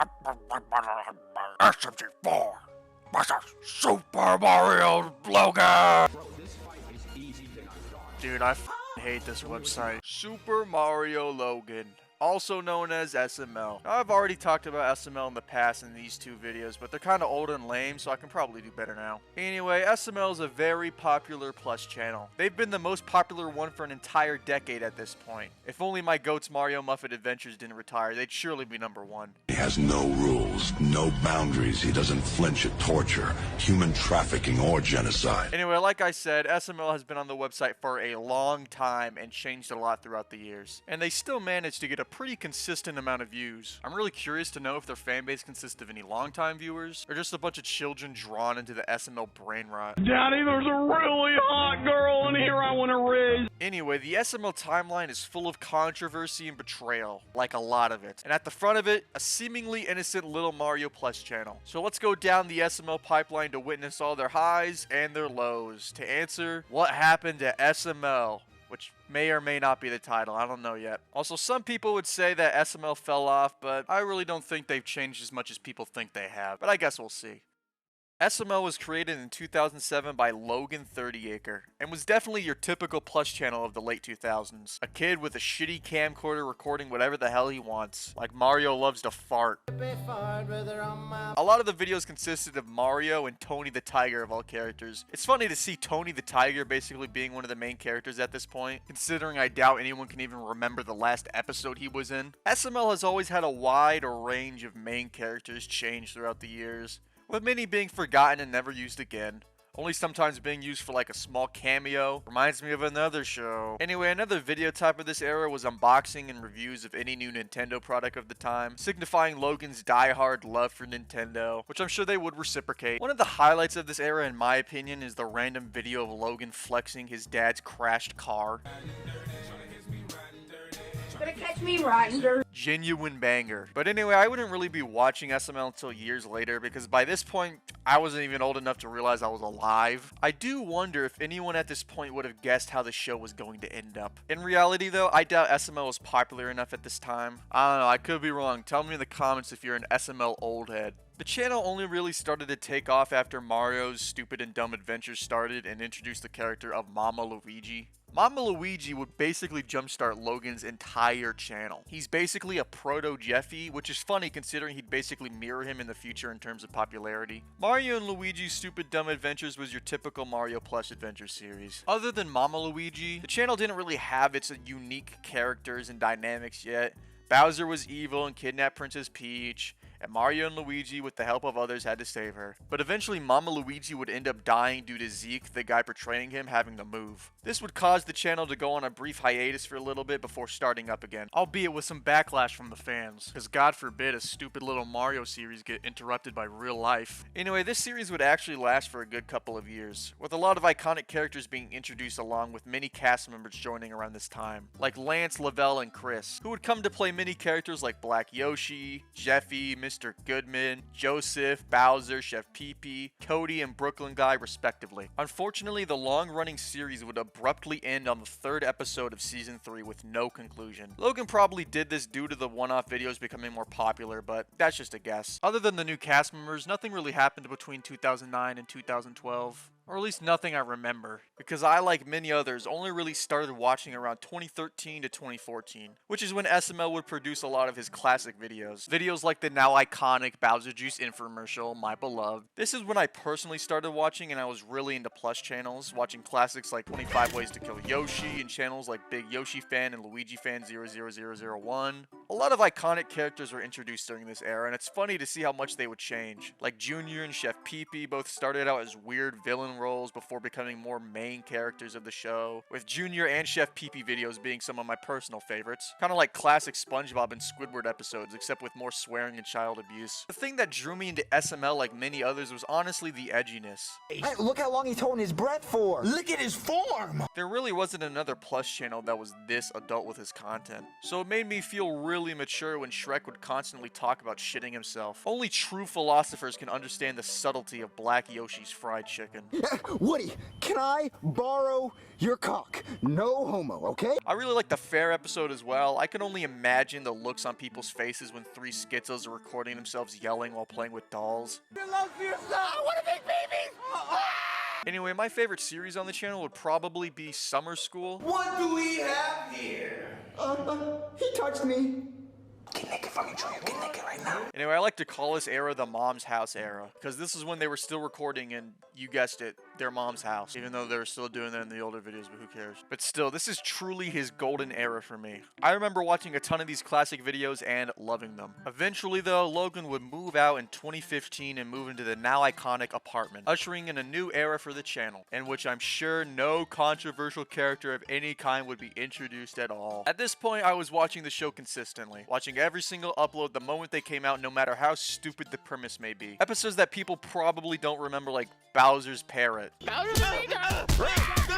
SMG4 versus Super Mario Logan! Dude, I hate this website. Super Mario Logan, also known as SML. Now, I've already talked about SML in the past in these two videos, but they're kind of old and lame, so I can probably do better now. Anyway, SML is a very popular plush channel. They've been the most popular one for an entire decade at this point. If only my goat's Mario Muffet Adventures didn't retire, they'd surely be #1. He has no rules, no boundaries. He doesn't flinch at torture, human trafficking, or genocide. Anyway, like I said, SML has been on the website for a long time and changed a lot throughout the years. And they still manage to get a pretty consistent amount of views. I'm really curious to know if their fanbase consists of any longtime viewers, or just a bunch of children drawn into the SML brain rot. Daddy, there's a really hot girl in here I want to raise. Anyway, the SML timeline is full of controversy and betrayal, like a lot of it. And at the front of it, a seemingly innocent little Mario Plus channel. So let's go down the SML pipeline to witness all their highs and their lows, to answer what happened to SML. Which may or may not be the title, I don't know yet. Also, some people would say that SML fell off, but I really don't think they've changed as much as people think they have. But I guess we'll see. SML was created in 2007 by Logan 30acre, and was definitely your typical plush channel of the late 2000s. A kid with a shitty camcorder recording whatever the hell he wants, like Mario loves to fart. A lot of the videos consisted of Mario and Tony the Tiger of all characters. It's funny to see Tony the Tiger basically being one of the main characters at this point, considering I doubt anyone can even remember the last episode he was in. SML has always had a wide range of main characters change throughout the years, with many being forgotten and never used again. Only sometimes being used for like a small cameo. Reminds me of another show. Anyway, another video type of this era was unboxing and reviews of any new Nintendo product of the time, signifying Logan's die-hard love for Nintendo, which I'm sure they would reciprocate. One of the highlights of this era, in my opinion, is the random video of Logan flexing his dad's crashed car. Gonna catch me riding dirt. Genuine banger. But anyway, I wouldn't really be watching SML until years later, because by this point, I wasn't even old enough to realize I was alive. I do wonder if anyone at this point would have guessed how the show was going to end up. In reality though, I doubt SML was popular enough at this time. I don't know, I could be wrong. Tell me in the comments if you're an SML old head. The channel only really started to take off after Mario's Stupid and Dumb Adventures started and introduced the character of Mama Luigi. Mama Luigi would basically jumpstart Logan's entire channel. He's basically a proto-Jeffy, which is funny considering he'd basically mirror him in the future in terms of popularity. Mario and Luigi's Stupid Dumb Adventures was your typical Mario Plus Adventure series. Other than Mama Luigi, the channel didn't really have its unique characters and dynamics yet. Bowser was evil and kidnapped Princess Peach, and Mario and Luigi, with the help of others, had to save her. But eventually Mama Luigi would end up dying due to Zeke, the guy portraying him, having to move. This would cause the channel to go on a brief hiatus for a little bit before starting up again, albeit with some backlash from the fans, because God forbid a stupid little Mario series get interrupted by real life. Anyway, this series would actually last for a good couple of years, with a lot of iconic characters being introduced along with many cast members joining around this time, like Lance, Lavelle, and Chris, who would come to play many characters like Black Yoshi, Jeffy, Mr. Goodman, Joseph, Bowser, Chef Pee-Pee, Cody, and Brooklyn Guy, respectively. Unfortunately, the long-running series would abruptly end on the 3rd episode of Season 3 with no conclusion. Logan probably did this due to the one-off videos becoming more popular, but that's just a guess. Other than the new cast members, nothing really happened between 2009 and 2012. Or at least nothing I remember, because I, like many others, only really started watching around 2013 to 2014, which is when SML would produce a lot of his classic videos. Videos like the now iconic Bowser Juice infomercial, My Beloved. This is when I personally started watching and I was really into plush channels, watching classics like 25 Ways to Kill Yoshi and channels like Big Yoshi Fan and Luigi Fan 00001. A lot of iconic characters were introduced during this era, and it's funny to see how much they would change. Like Junior and Chef Pee-Pee both started out as weird villain roles before becoming more main characters of the show, with Junior and Chef Pee-Pee videos being some of my personal favorites. Kind of like classic SpongeBob and Squidward episodes, except with more swearing and child abuse. The thing that drew me into SML like many others was honestly the edginess. Hey, look how long he's holding his breath for. Look at his form. There really wasn't another plush channel that was this adult with his content, so it made me feel really mature when Shrek would constantly talk about shitting himself. Only true philosophers can understand the subtlety of Black Yoshi's fried chicken. Woody, can I borrow your cock? No homo, okay? I really like the fair episode as well. I can only imagine the looks on people's faces when three schizos are recording themselves yelling while playing with dolls. Anyway, my favorite series on the channel would probably be Summer School. What do we have here? He touched me. Get naked, fucking Junior. Get naked right now. Anyway, I like to call this era the Mom's House era, because this is when they were still recording in, you guessed it, their mom's house, even though they were still doing that in the older videos, but who cares? But still, this is truly his golden era for me. I remember watching a ton of these classic videos and loving them. Eventually, though, Logan would move out in 2015 and move into the now iconic apartment, ushering in a new era for the channel, in which I'm sure no controversial character of any kind would be introduced at all. At this point, I was watching the show consistently, watching every single upload the moment they came out, no matter how stupid the premise may be. Episodes that people probably don't remember, like Bowser's Parrot.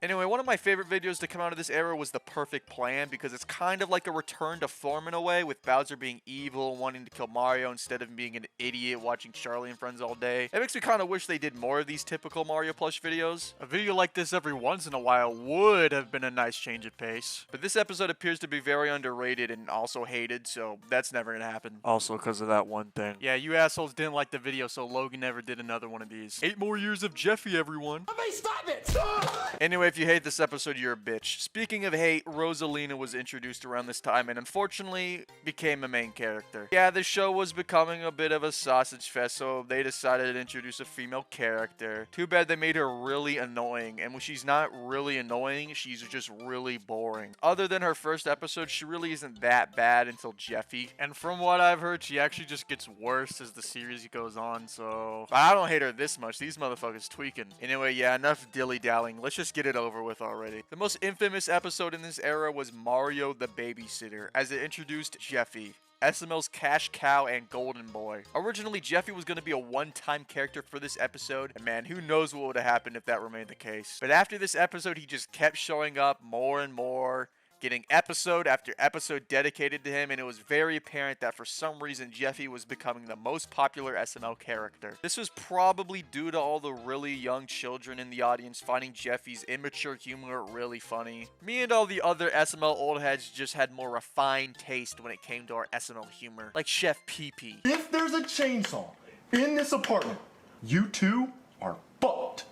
Anyway, one of my favorite videos to come out of this era was The Perfect Plan, because it's kind of like a return to form in a way, with Bowser being evil, wanting to kill Mario instead of being an idiot watching Charlie and Friends all day. It makes me kind of wish they did more of these typical Mario plush videos. A video like this every once in a while would have been a nice change of pace. But this episode appears to be very underrated and also hated, so that's never gonna happen. Also because of that one thing. Yeah, you assholes didn't like the video, so Logan never did another one of these. 8 more years of Jeffy, everyone. Hey, stop it! Anyway, if you hate this episode, you're a bitch. Speaking of hate, Rosalina was introduced around this time and unfortunately became a main character. Yeah, the show was becoming a bit of a sausage fest, so they decided to introduce a female character. Too bad they made her really annoying, and when she's not really annoying, she's just really boring. Other than her first episode, she really isn't that bad until Jeffy. And from what I've heard, she actually just gets worse as the series goes on, so... But I don't hate her this much. These motherfuckers tweaking. Anyway, yeah, enough dilly-dallying. Let's just get it over with already. The most infamous episode in this era was Mario the Babysitter, as it introduced Jeffy, SML's cash cow and golden boy. Originally, Jeffy was going to be a one-time character for this episode, and man, who knows what would have happened if that remained the case. But after this episode, he just kept showing up more and more, getting episode after episode dedicated to him, and it was very apparent that for some reason Jeffy was becoming the most popular SML character. This was probably due to all the really young children in the audience finding Jeffy's immature humor really funny. Me and all the other SML old heads just had more refined taste when it came to our SML humor, like Chef PP. If there's a chainsaw in this apartment, you two are fucked.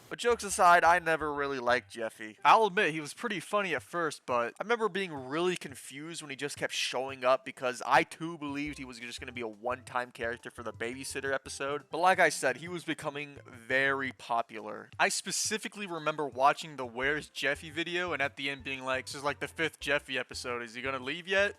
But jokes aside, I never really liked Jeffy. I'll admit, he was pretty funny at first, but I remember being really confused when he just kept showing up because I too believed he was just going to be a one-time character for the babysitter episode. But like I said, he was becoming very popular. I specifically remember watching the Where's Jeffy video and at the end being like, this is like the 5th Jeffy episode. Is he going to leave yet?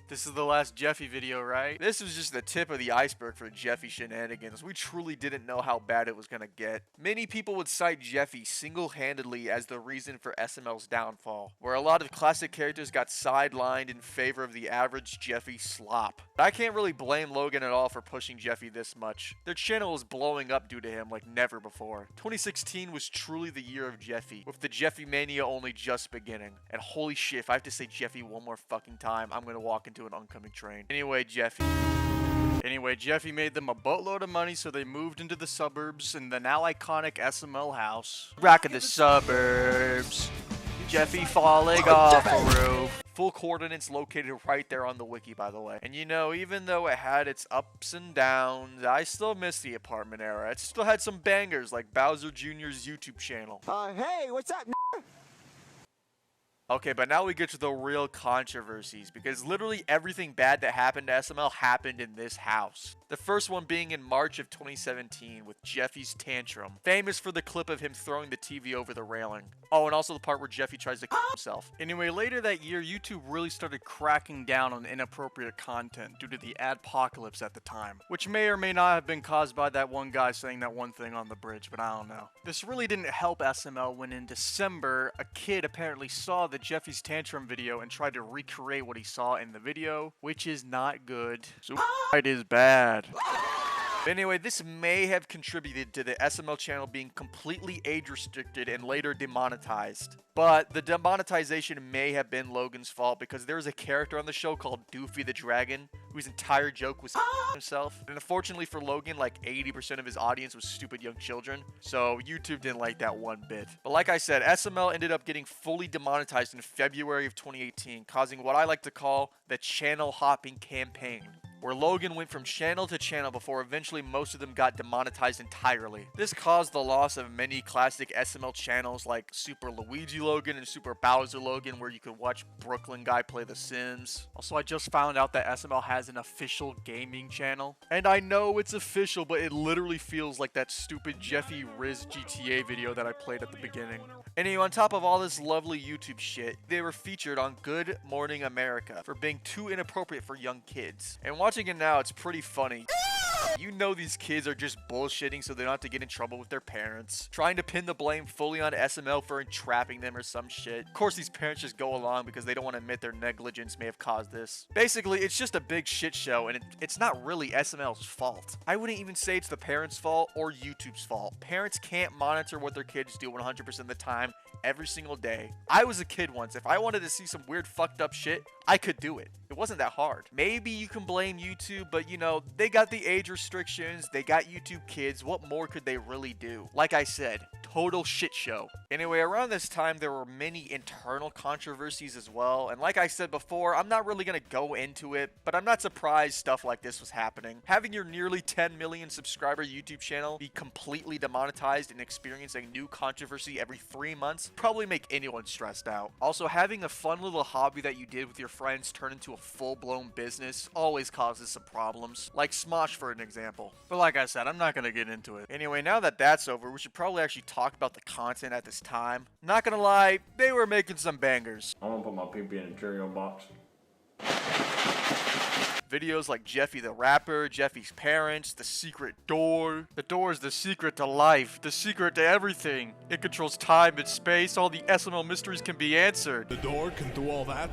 This is the last Jeffy video, right? This was just the tip of the iceberg for Jeffy shenanigans. We truly didn't know how bad it was gonna get. Many people would cite Jeffy single-handedly as the reason for SML's downfall, where a lot of classic characters got sidelined in favor of the average Jeffy slop. I can't really blame Logan at all for pushing Jeffy this much. Their channel was blowing up due to him like never before. 2016 was truly the year of Jeffy, with the Jeffy mania only just beginning. And holy shit, if I have to say Jeffy one more fucking time, I'm gonna walk into an oncoming train. Anyway, Jeffy made them a boatload of money, so they moved into the suburbs in the now iconic SML house. Rockin' the suburbs. Jeffy falling off a roof. Full coordinates located right there on the wiki, by the way. And you know, even though it had its ups and downs, I still miss the apartment era. It still had some bangers like Bowser Jr.'s YouTube channel. Hey, what's up, Okay, but now we get to the real controversies, because literally everything bad that happened to SML happened in this house. The first one being in March of 2017 with Jeffy's tantrum, famous for the clip of him throwing the TV over the railing. Oh, and also the part where Jeffy tries to kill himself. Anyway, later that year, YouTube really started cracking down on inappropriate content due to the adpocalypse at the time, which may or may not have been caused by that one guy saying that one thing on the bridge, but I don't know. This really didn't help SML when in December, a kid apparently saw the Jeffy's tantrum video and tried to recreate what he saw in the video, which is not good. Suicide is bad. But anyway, this may have contributed to the SML channel being completely age restricted and later demonetized. But the demonetization may have been Logan's fault because there was a character on the show called Doofy the Dragon whose entire joke was himself. And unfortunately for Logan, like 80% of his audience was stupid young children. So YouTube didn't like that one bit. But like I said, SML ended up getting fully demonetized in February of 2018, causing what I like to call the channel hopping campaign, where Logan went from channel to channel before eventually most of them got demonetized entirely. This caused the loss of many classic SML channels like Super Luigi Logan and Super Bowser Logan, where you could watch Brooklyn Guy play The Sims. Also, I just found out that SML has an official gaming channel. And I know it's official, but it literally feels like that stupid Jeffy Riz GTA video that I played at the beginning. Anyway, on top of all this lovely YouTube shit, they were featured on Good Morning America for being too inappropriate for young kids. And watching it now, it's pretty funny. You know these kids are just bullshitting so they don't have to get in trouble with their parents. Trying to pin the blame fully on SML for entrapping them or some shit. Of course, these parents just go along because they don't want to admit their negligence may have caused this. Basically, it's just a big shit show, and it's not really SML's fault. I wouldn't even say it's the parents' fault or YouTube's fault. Parents can't monitor what their kids do 100% of the time, every single day. I was a kid once. If I wanted to see some weird fucked up shit, I could do it. It wasn't that hard. Maybe you can blame YouTube, but you know, they got the age restrictions, they got YouTube Kids, what more could they really do? Like I said, total shit show. Anyway, around this time, there were many internal controversies as well, and like I said before, I'm not really gonna go into it, but I'm not surprised stuff like this was happening. Having your nearly 10 million subscriber YouTube channel be completely demonetized and experience a new controversy every 3 months probably make anyone stressed out. Also, having a fun little hobby that you did with your friends turn into a full-blown business always causes some problems, like Smosh for an example. But like I said, I'm not gonna get into it. Anyway, now that that's over, we should probably actually talk about the content at this time. Not gonna lie, they were making some bangers. I'm gonna put my pee-pee in a Cheerio box. Videos like Jeffy the Rapper, Jeffy's Parents, The Secret Door. The door is the secret to life, the secret to everything. It controls time and space, all the SML mysteries can be answered. The door can do all that?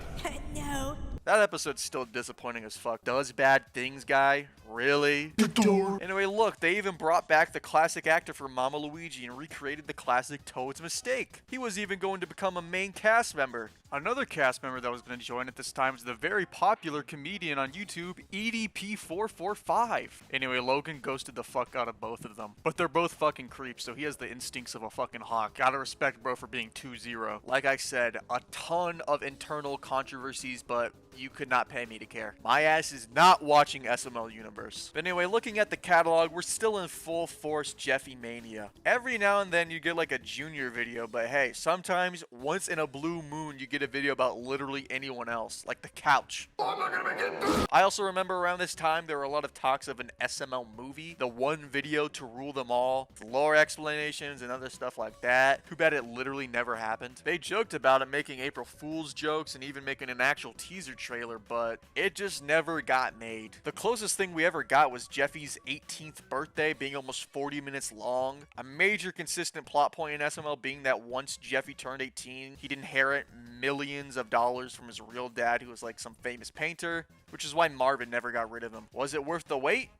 No. That episode's still disappointing as fuck. Does bad things, guy? Really? The door. Anyway, look, they even brought back the classic actor from Mama Luigi and recreated the classic Toad's Mistake. He was even going to become a main cast member. Another cast member that was going to join at this time is the very popular comedian on YouTube, EDP445. Anyway, Logan ghosted the fuck out of both of them. But they're both fucking creeps, so he has the instincts of a fucking hawk. Gotta respect bro for being 2-0. Like I said, a ton of internal controversies, but you could not pay me to care. My ass is not watching SML Universe. But anyway, looking at the catalog, we're still in full force Jeffy mania. Every now and then you get like a junior video, but hey, sometimes once in a blue moon you get a video about literally anyone else, like the couch. I also remember around this time there were a lot of talks of an SML movie, the one video to rule them all, lore explanations and other stuff like that. Too bad it literally never happened. They joked about it making April Fool's jokes and even making an actual teaser trailer, but it just never got made. The closest thing we ever got was Jeffy's 18th birthday being almost 40 minutes long. A major consistent plot point in SML being that once Jeffy turned 18, he'd inherit millions of dollars from his real dad, who was like some famous painter, which is why Marvin never got rid of him. Was it worth the wait?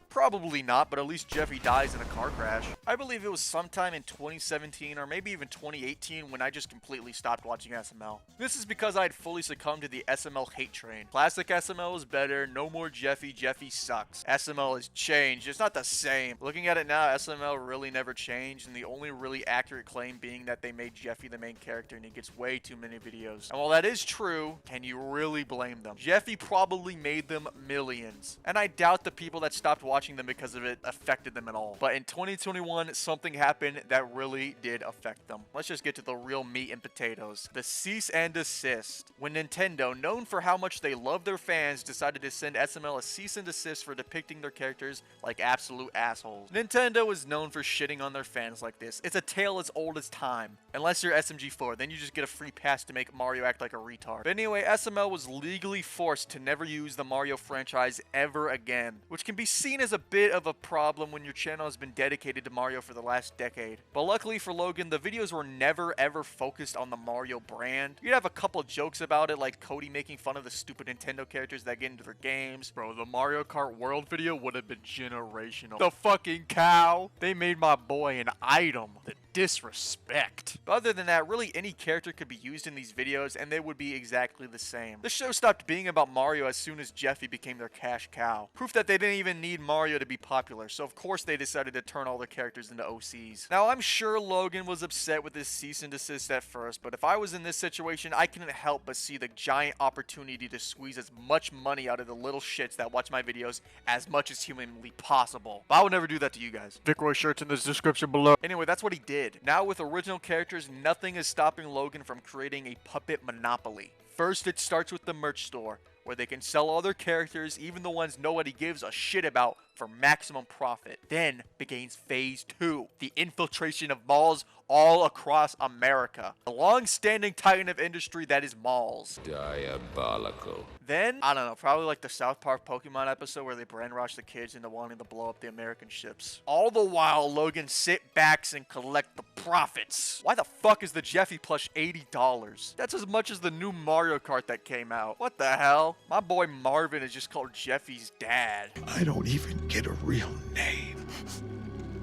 Probably not, but at least Jeffy dies in a car crash. I believe it was sometime in 2017 or maybe even 2018 when I just completely stopped watching SML. This is because I had fully succumbed to the SML hate train. Classic SML is better, no more Jeffy, Jeffy sucks. SML has changed, it's not the same. Looking at it now, SML really never changed, and the only really accurate claim being that they made Jeffy the main character and he gets way too many videos. And while that is true, can you really blame them? Jeffy probably made them millions, and I doubt the people that stopped watching them because of it affected them at all. But in 2021, something happened that really did affect them. Let's just get to the real meat and potatoes. The cease and desist. When Nintendo, known for how much they love their fans, decided to send SML a cease and desist for depicting their characters like absolute assholes. Nintendo is known for shitting on their fans like this. It's a tale as old as time. Unless you're SMG4, then you just get a free pass to make Mario act like a retard. But anyway, SML was legally forced to never use the Mario franchise ever again, which can be seen as a bit of a problem when your channel has been dedicated to Mario for the last decade. But luckily for Logan, the videos were never ever focused on the Mario brand. You'd have a couple jokes about it, like Cody making fun of the stupid Nintendo characters that get into their games. Bro, the Mario Kart World video would have been generational. The fucking cow! They made my boy an item. The disrespect. But other than that, really any character could be used in these videos and they would be exactly the same. The show stopped being about Mario as soon as Jeffy became their cash cow. Proof that they didn't even need Mario to be popular, so of course they decided to turn all their characters into OCs. Now I'm sure Logan was upset with this cease and desist at first, but if I was in this situation, I couldn't help but see the giant opportunity to squeeze as much money out of the little shits that watch my videos as much as humanly possible. But I would never do that to you guys. VicRoy shirts in the description below. Anyway, that's what he did. Now with original characters, nothing is stopping Logan from creating a puppet monopoly. First, it starts with the merch store, where they can sell all their characters, even the ones nobody gives a shit about, for maximum profit. Then begins phase 2, the infiltration of malls all across America. The long-standing titan of industry that is malls. Diabolical. Then, I don't know, probably like the South Park Pokemon episode where they brainwash the kids into wanting to blow up the American ships. All the while, Logan sit backs and collect the profits. Why the fuck is the Jeffy plush $80? That's as much as the new Mario Kart that came out. What the hell? My boy Marvin is just called Jeffy's dad. I don't even get a real name.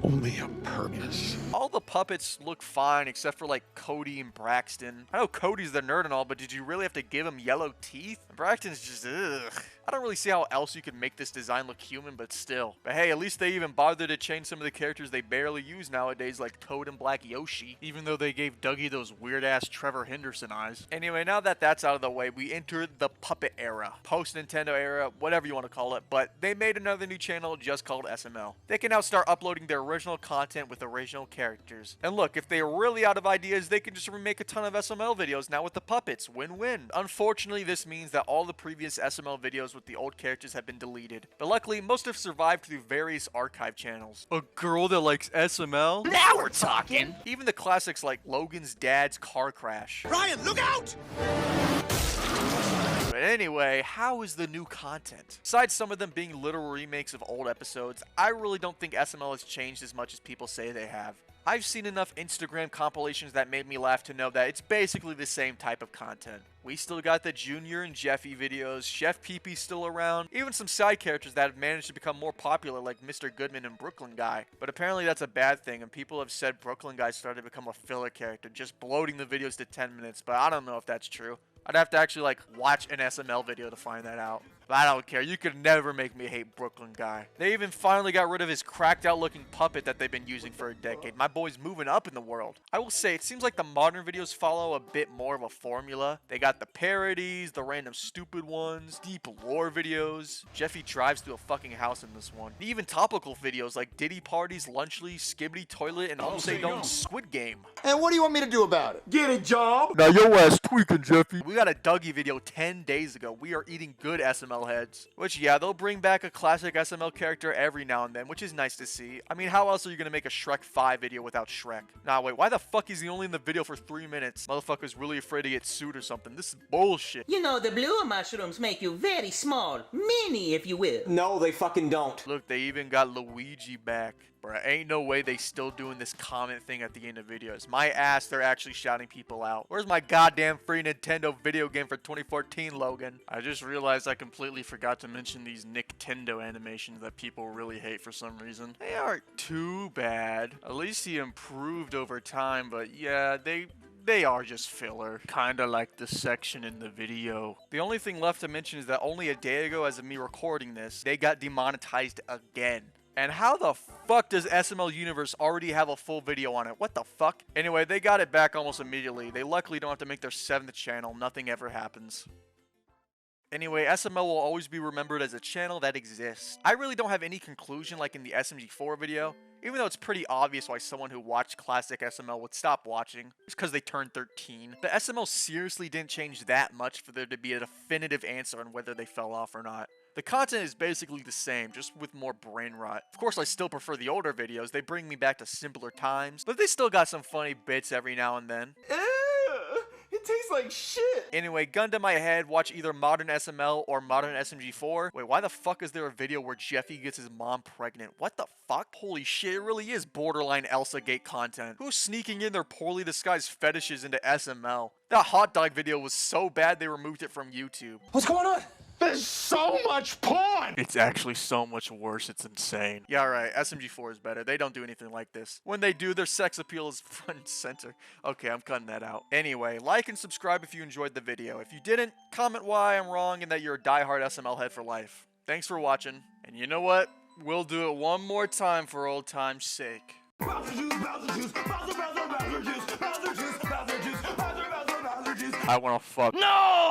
Only a purpose. All the puppets look fine except for like Cody and Braxton. I know Cody's the nerd and all, but did you really have to give him yellow teeth? Braxton's just ugh. I don't really see how else you could make this design look human, but still. But hey, at least they even bothered to change some of the characters they barely use nowadays, like Toad and Black Yoshi, even though they gave Dougie those weird-ass Trevor Henderson eyes. Anyway, now that that's out of the way, we enter the puppet era. Post-Nintendo era, whatever you want to call it, but they made another new channel just called SML. They can now start uploading their original content with original characters. And look, if they're really out of ideas, they can just remake a ton of SML videos now with the puppets. Win-win. Unfortunately, this means that all the previous SML videos with the old characters have been deleted. But luckily, most have survived through various archive channels. A girl that likes SML? Now we're talking. Even the classics like Logan's dad's car crash. Ryan, look out! But anyway, how is the new content? Besides some of them being literal remakes of old episodes, I really don't think SML has changed as much as people say they have. I've seen enough Instagram compilations that made me laugh to know that it's basically the same type of content. We still got the Junior and Jeffy videos, Chef Pee-Pee's still around, even some side characters that have managed to become more popular like Mr. Goodman and Brooklyn Guy. But apparently that's a bad thing, and people have said Brooklyn Guy started to become a filler character, just bloating the videos to 10 minutes, but I don't know if that's true. I'd have to actually like watch an SML video to find that out. But I don't care, you could never make me hate Brooklyn Guy. They even finally got rid of his cracked out looking puppet that they've been using for a decade. My boy's moving up in the world. I will say, it seems like the modern videos follow a bit more of a formula. They got the parodies, the random stupid ones, deep lore videos. Jeffy drives through a fucking house in this one. Even topical videos like Diddy Parties, Lunchly, Skibbity Toilet, and Say Don't Squid Game. And what do you want me to do about it? Get a job. Now your ass tweaking, Jeffy. We got a Dougie video 10 days ago. We are eating good SML heads. Which, yeah, they'll bring back a classic SML character every now and then, which is nice to see. I mean, how else are you gonna make a Shrek 5 video without Shrek? Nah, wait, why the fuck is he only in the video for 3 minutes? Motherfucker's really afraid to get sued or something. This is bullshit. You know, the blue mushrooms make you very small. Mini, if you will. No, they fucking don't. Look, they even got Luigi back. Bruh, ain't no way they still doing this comment thing at the end of videos. My ass, they're actually shouting people out. Where's my goddamn free Nintendo video game for 2014, Logan? I just realized I completely forgot to mention these Nintendo animations that people really hate for some reason. They aren't too bad. At least he improved over time, but yeah, they are just filler. Kinda like the section in the video. The only thing left to mention is that only a day ago, as of me recording this, they got demonetized again. And how the fuck does SML Universe already have a full video on it? What the fuck? Anyway, they got it back almost immediately. They luckily don't have to make their 7th channel. Nothing ever happens. Anyway, SML will always be remembered as a channel that exists. I really don't have any conclusion like in the SMG4 video, even though it's pretty obvious why someone who watched classic SML would stop watching. It's because they turned 13. The SML seriously didn't change that much for there to be a definitive answer on whether they fell off or not. The content is basically the same, just with more brain rot. Of course, I still prefer the older videos. They bring me back to simpler times, but they still got some funny bits every now and then. It tastes like shit. Anyway, gun to my head, watch either Modern SML or Modern SMG4. Wait, why the fuck is there a video where Jeffy gets his mom pregnant? What the fuck? Holy shit, it really is borderline Elsa Gate content. Who's sneaking in their poorly disguised fetishes into SML? That hot dog video was so bad they removed it from YouTube. What's going on? There's so much porn! It's actually so much worse, it's insane. Yeah, right, SMG4 is better. They don't do anything like this. When they do, their sex appeal is front and center. Okay, I'm cutting that out. Anyway, like and subscribe if you enjoyed the video. If you didn't, comment why I'm wrong and that you're a diehard SML head for life. Thanks for watching, and you know what? We'll do it one more time for old time's sake. I wanna fuck. No!